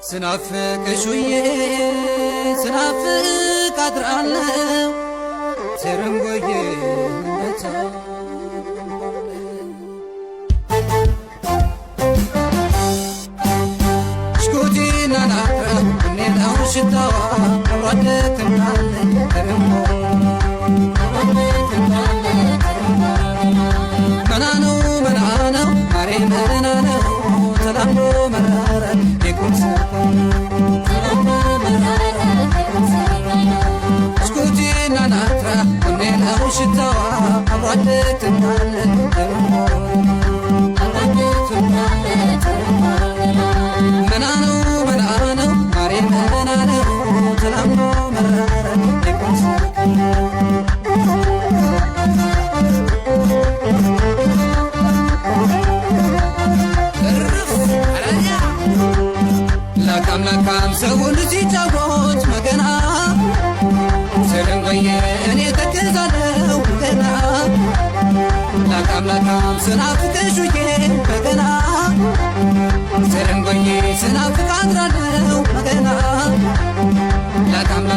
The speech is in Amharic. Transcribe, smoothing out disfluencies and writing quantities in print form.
ስናፍቅሽ ውዬ ስናፍቅ አድራለሁ ትርንጎዬ እንደታው ሽኩቲና ናፍራ እኔናው ሽታዋ አብሯደክናለ ትርንጎ መናነው መናነው ማሬ መናነው ተላምዶ መራረ የቁምስ ሽኩቲና ናፍራ እኔናው ሽታዋ አብሯደክናለ ትርንጎ መናነው መናነው ማሬ መናነው ተላምዶ መራረ የቁምስ ለካም ሰውን ሲጫወት መገና ስርንጎዬ እኔ ተክዛለሁ ገና ለካም ስናፍቅሽ ውዬ በገና ስርንጎዬ ስናፍቅ አድራለሁ መገና ለካም